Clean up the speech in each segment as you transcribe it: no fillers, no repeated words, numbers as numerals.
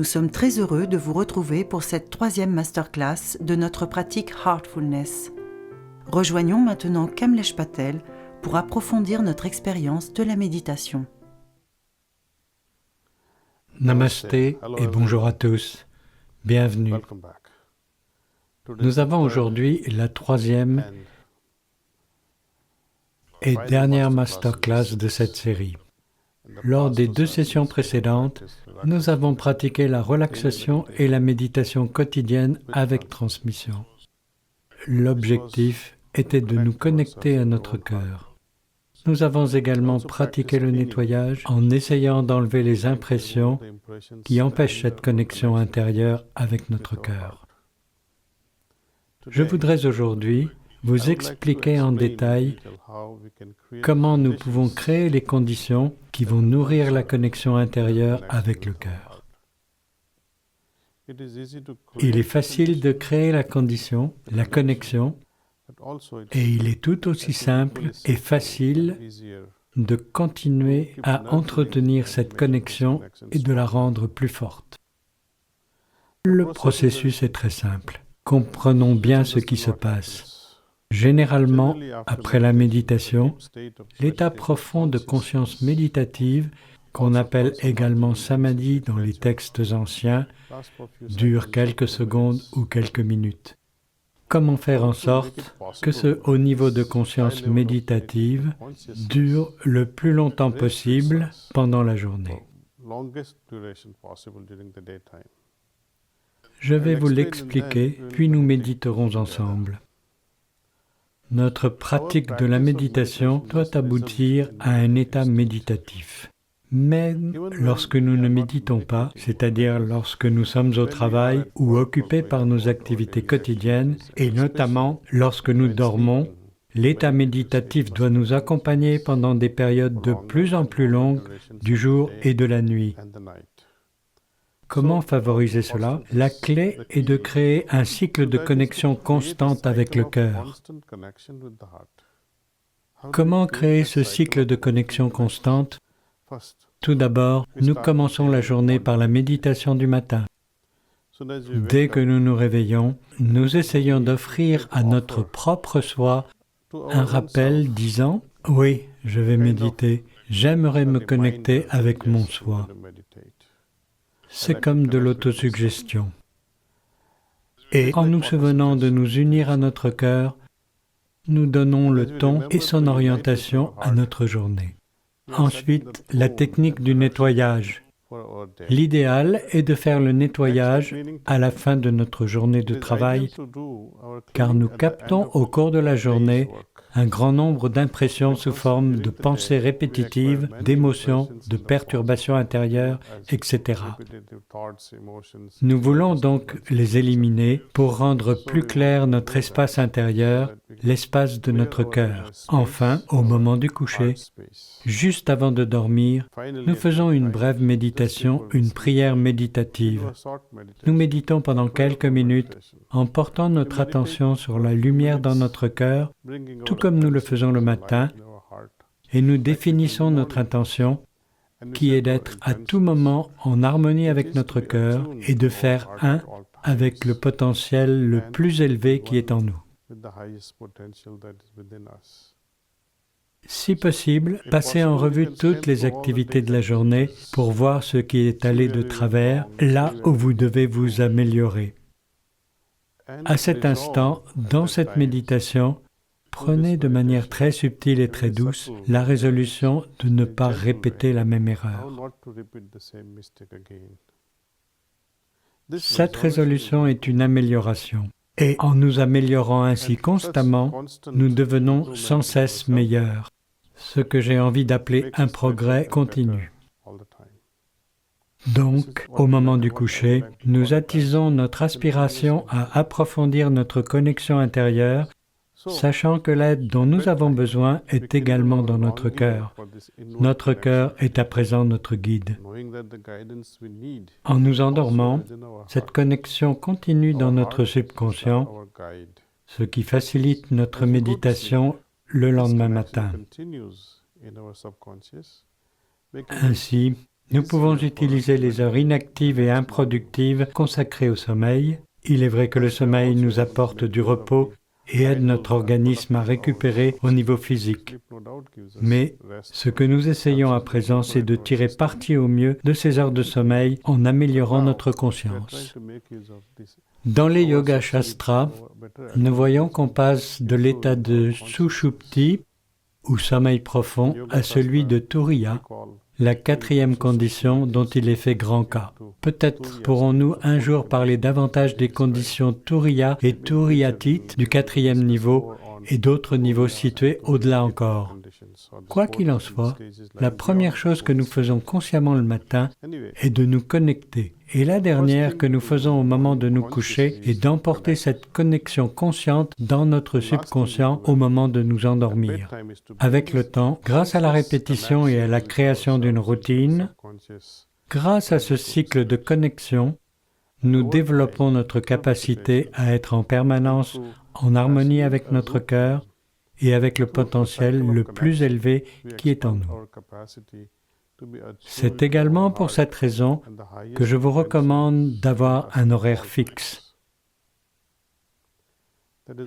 Nous sommes très heureux de vous retrouver pour cette 3e masterclass de notre pratique Heartfulness. Rejoignons maintenant Kamlesh Patel pour approfondir notre expérience de la méditation. Namasté et bonjour à tous. Bienvenue. Nous avons aujourd'hui la 3e et dernière masterclass de cette série. Lors des 2 sessions précédentes, nous avons pratiqué la relaxation et la méditation quotidienne avec transmission. L'objectif était de nous connecter à notre cœur. Nous avons également pratiqué le nettoyage en essayant d'enlever les impressions qui empêchent cette connexion intérieure avec notre cœur. Je voudrais aujourd'hui vous expliquer en détail comment nous pouvons créer les conditions qui vont nourrir la connexion intérieure avec le cœur. Il est facile de créer la condition, la connexion, et il est tout aussi simple et facile de continuer à entretenir cette connexion et de la rendre plus forte. Le processus est très simple. Comprenons bien ce qui se passe. Généralement, après la méditation, l'état profond de conscience méditative, qu'on appelle également samadhi dans les textes anciens, dure quelques secondes ou quelques minutes. Comment faire en sorte que ce haut niveau de conscience méditative dure le plus longtemps possible pendant la journée? Je vais vous l'expliquer, puis nous méditerons ensemble. Notre pratique de la méditation doit aboutir à un état méditatif. Même lorsque nous ne méditons pas, c'est-à-dire lorsque nous sommes au travail ou occupés par nos activités quotidiennes, et notamment lorsque nous dormons, l'état méditatif doit nous accompagner pendant des périodes de plus en plus longues du jour et de la nuit. Comment favoriser cela? La clé est de créer un cycle de connexion constante avec le cœur. Comment créer ce cycle de connexion constante? Tout d'abord, nous commençons la journée par la méditation du matin. Dès que nous nous réveillons, nous essayons d'offrir à notre propre soi un rappel disant « Oui, je vais méditer, j'aimerais me connecter avec mon soi ». C'est comme de l'autosuggestion. Et en nous souvenant de nous unir à notre cœur, nous donnons le ton et son orientation à notre journée. Ensuite, la technique du nettoyage. L'idéal est de faire le nettoyage à la fin de notre journée de travail, car nous captons au cours de la journée un grand nombre d'impressions sous forme de pensées répétitives, d'émotions, de perturbations intérieures, etc. Nous voulons donc les éliminer pour rendre plus clair notre espace intérieur, l'espace de notre cœur. Enfin, au moment du coucher, juste avant de dormir, nous faisons une brève méditation, une prière méditative. Nous méditons pendant quelques minutes en portant notre attention sur la lumière dans notre cœur, tout comme nous le faisons le matin, et nous définissons notre intention, qui est d'être à tout moment en harmonie avec notre cœur et de faire un avec le potentiel le plus élevé qui est en nous. Si possible, passez en revue toutes les activités de la journée pour voir ce qui est allé de travers, là où vous devez vous améliorer. À cet instant, dans cette méditation, prenez de manière très subtile et très douce la résolution de ne pas répéter la même erreur. Cette résolution est une amélioration. Et en nous améliorant ainsi constamment, nous devenons sans cesse meilleurs, ce que j'ai envie d'appeler un progrès continu. Donc, au moment du coucher, nous attisons notre aspiration à approfondir notre connexion intérieure, sachant que l'aide dont nous avons besoin est également dans notre cœur. Notre cœur est à présent notre guide. En nous endormant, cette connexion continue dans notre subconscient, ce qui facilite notre méditation le lendemain matin. Ainsi, Nous pouvons utiliser les heures inactives et improductives consacrées au sommeil. Il est vrai que le sommeil nous apporte du repos et aide notre organisme à récupérer au niveau physique. Mais ce que nous essayons à présent, c'est de tirer parti au mieux de ces heures de sommeil en améliorant notre conscience. Dans les Yoga Shastras, nous voyons qu'on passe de l'état de Sushupti, ou sommeil profond, à celui de Turiya, la quatrième condition dont il est fait grand cas. Peut-être pourrons-nous un jour parler davantage des conditions Turiya et Turiyatit du quatrième niveau et d'autres niveaux situés au-delà encore. Quoi qu'il en soit, la première chose que nous faisons consciemment le matin est de nous connecter. Et la dernière que nous faisons au moment de nous coucher est d'emporter cette connexion consciente dans notre subconscient au moment de nous endormir. Avec le temps, grâce à la répétition et à la création d'une routine, grâce à ce cycle de connexion, nous développons notre capacité à être en permanence en harmonie avec notre cœur et avec le potentiel le plus élevé qui est en nous. C'est également pour cette raison que je vous recommande d'avoir un horaire fixe.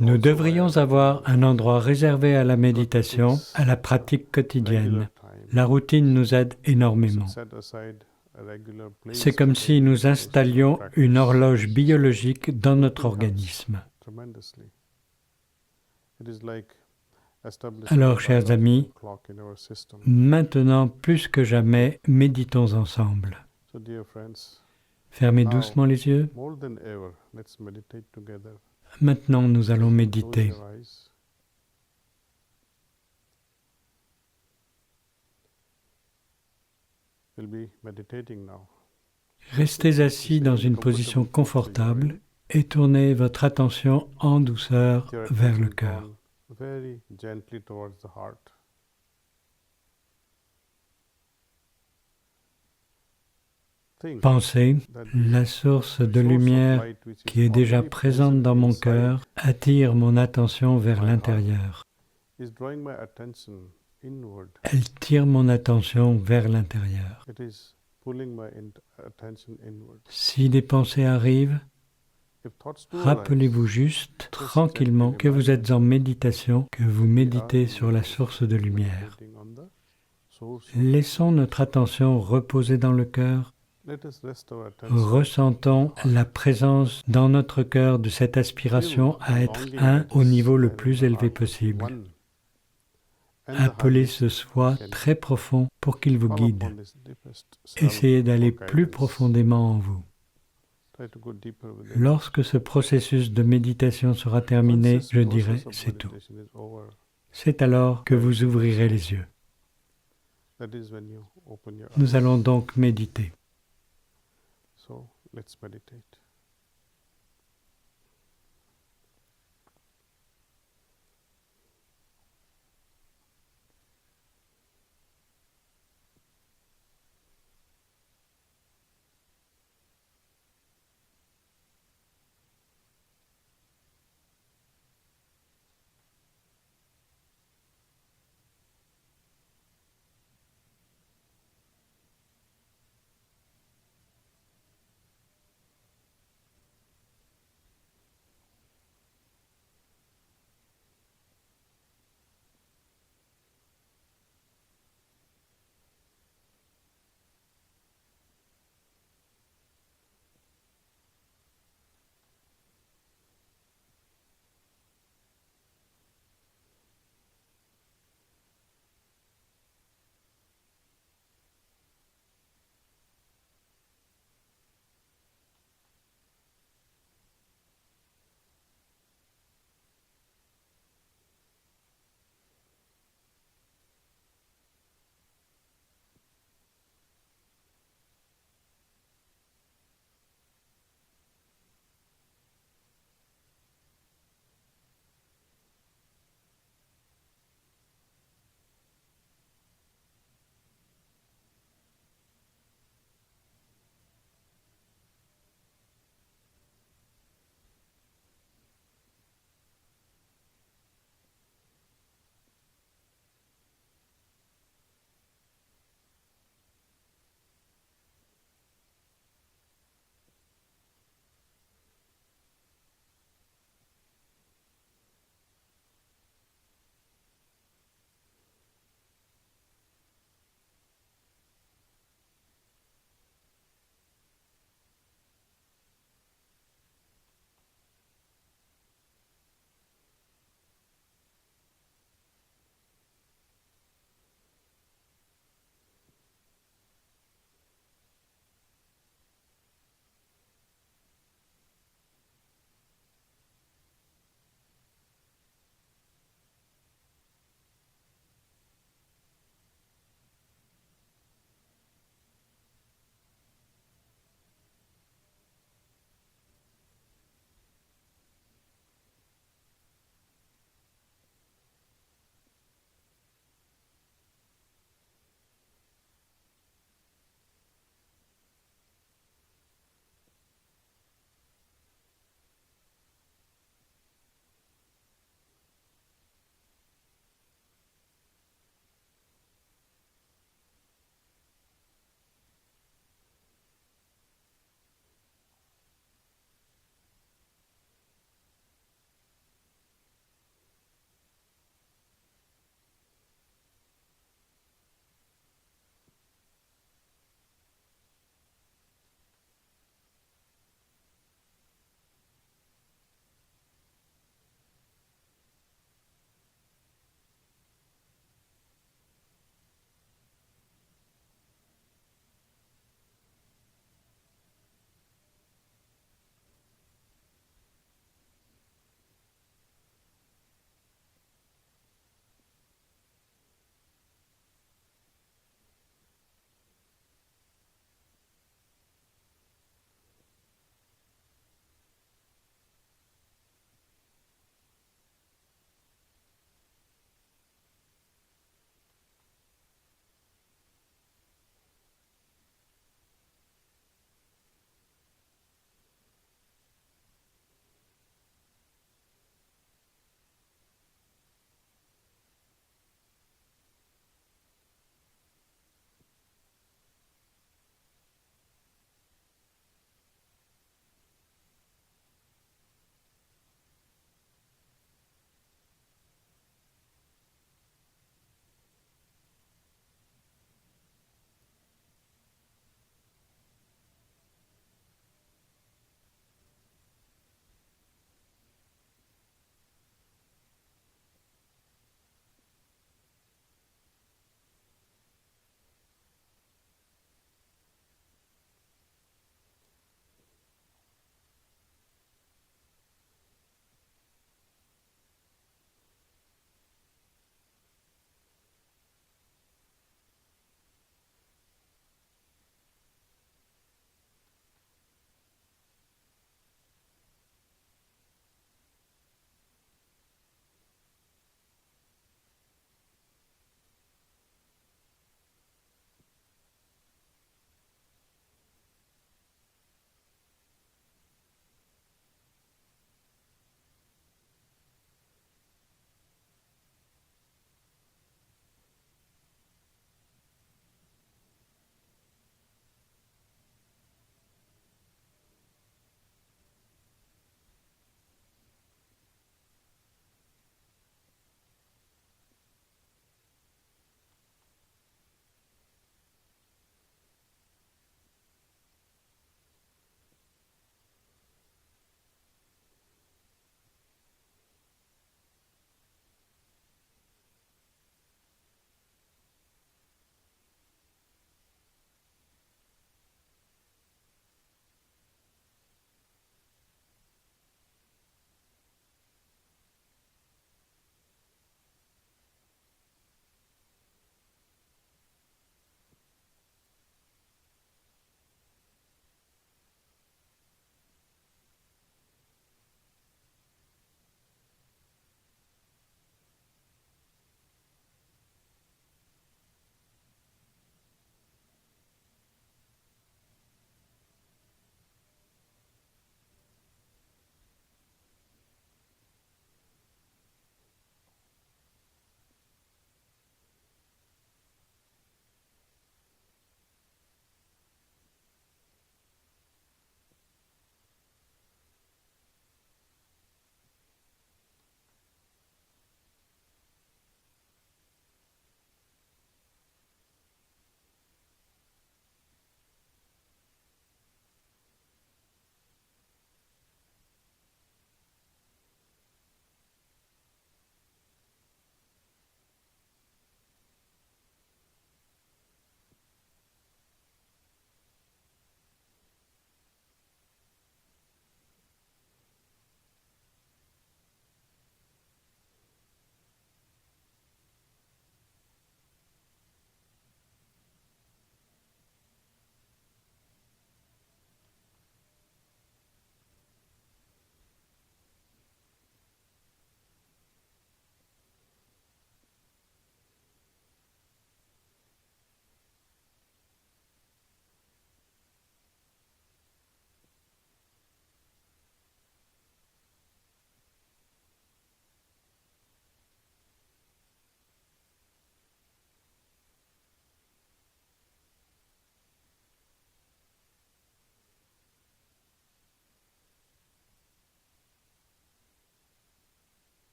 Nous devrions avoir un endroit réservé à la méditation, à la pratique quotidienne. La routine nous aide énormément. C'est comme si nous installions une horloge biologique dans notre organisme. Alors, chers amis, maintenant plus que jamais, méditons ensemble. Fermez doucement les yeux. Maintenant, nous allons méditer. Restez assis dans une position confortable et tournez votre attention en douceur vers le cœur. Pensez, la source de lumière qui est déjà présente dans mon cœur attire mon attention vers l'intérieur. Elle tire mon attention vers l'intérieur. Si des pensées arrivent, rappelez-vous juste, tranquillement, que vous êtes en méditation, que vous méditez sur la source de lumière. Laissons notre attention reposer dans le cœur. Ressentons la présence dans notre cœur de cette aspiration à être un au niveau le plus élevé possible. Appelez ce soi très profond pour qu'il vous guide. Essayez d'aller plus profondément en vous. Lorsque ce processus de méditation sera terminé, je dirai « c'est tout ». C'est alors que vous ouvrirez les yeux. Nous allons donc méditer.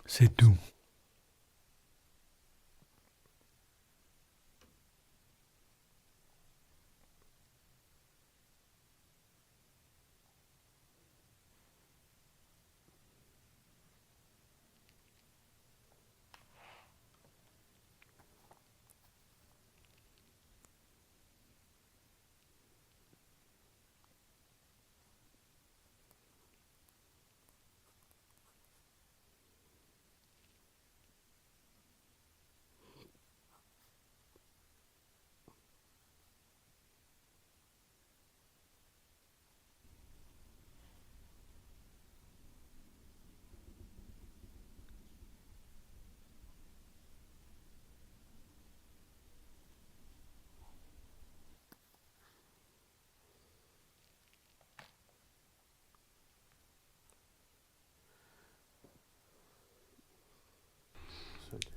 C'est tout.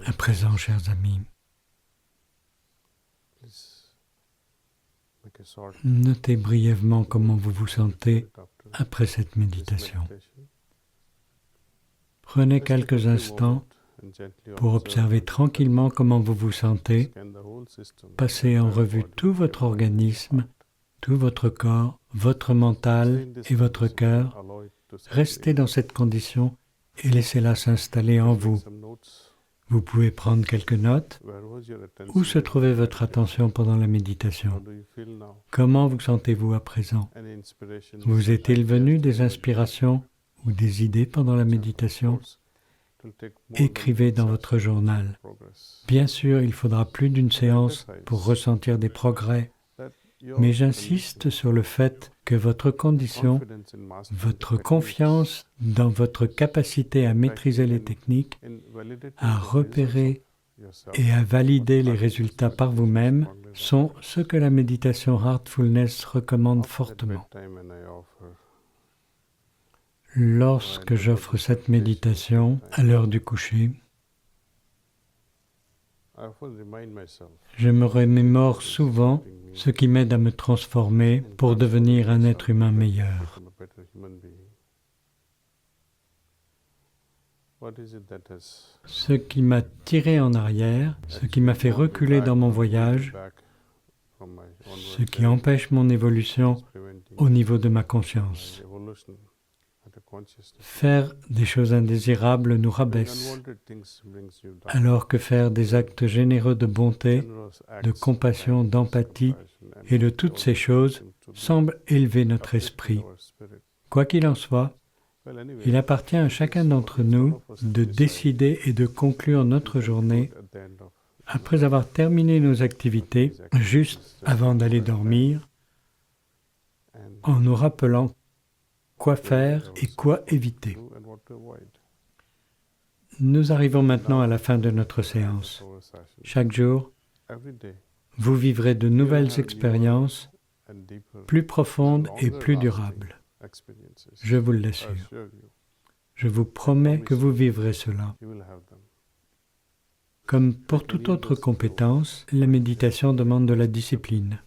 À présent, chers amis, notez brièvement comment vous vous sentez après cette méditation. Prenez quelques instants pour observer tranquillement comment vous vous sentez. Passez en revue tout votre organisme, tout votre corps, votre mental et votre cœur. Restez dans cette condition et laissez-la s'installer en vous. Vous pouvez prendre quelques notes. Où se trouvait votre attention pendant la méditation? Comment vous sentez-vous à présent? Vous est-il venu des inspirations ou des idées pendant la méditation? Écrivez dans votre journal. Bien sûr, il faudra plus d'une séance pour ressentir des progrès, mais j'insiste sur le fait que votre condition, votre confiance dans votre capacité à maîtriser les techniques, à repérer et à valider les résultats par vous-même, sont ce que la méditation Heartfulness recommande fortement. Lorsque j'offre cette méditation à l'heure du coucher, je me remémore souvent ce qui m'aide à me transformer pour devenir un être humain meilleur. Ce qui m'a tiré en arrière, ce qui m'a fait reculer dans mon voyage, ce qui empêche mon évolution au niveau de ma conscience. Faire des choses indésirables nous rabaisse, alors que faire des actes généreux de bonté, de compassion, d'empathie et de toutes ces choses semble élever notre esprit. Quoi qu'il en soit, il appartient à chacun d'entre nous de décider et de conclure notre journée après avoir terminé nos activités, juste avant d'aller dormir, en nous rappelant quoi faire et quoi éviter. Nous arrivons maintenant à la fin de notre séance. Chaque jour, vous vivrez de nouvelles expériences plus profondes et plus durables. Je vous l'assure. Je vous promets que vous vivrez cela. Comme pour toute autre compétence, la méditation demande de la discipline.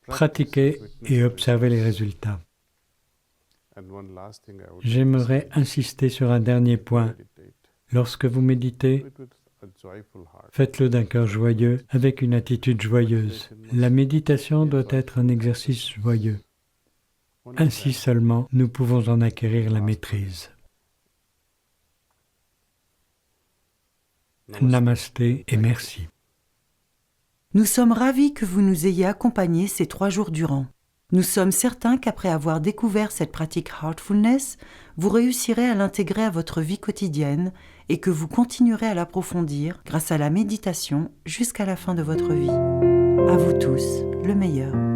Pratiquez et observez les résultats. J'aimerais insister sur un dernier point. Lorsque vous méditez, faites-le d'un cœur joyeux, avec une attitude joyeuse. La méditation doit être un exercice joyeux. Ainsi seulement, nous pouvons en acquérir la maîtrise. Namasté et merci. Nous sommes ravis que vous nous ayez accompagnés ces 3 jours durant. Nous sommes certains qu'après avoir découvert cette pratique Heartfulness, vous réussirez à l'intégrer à votre vie quotidienne et que vous continuerez à l'approfondir grâce à la méditation jusqu'à la fin de votre vie. À vous tous, le meilleur.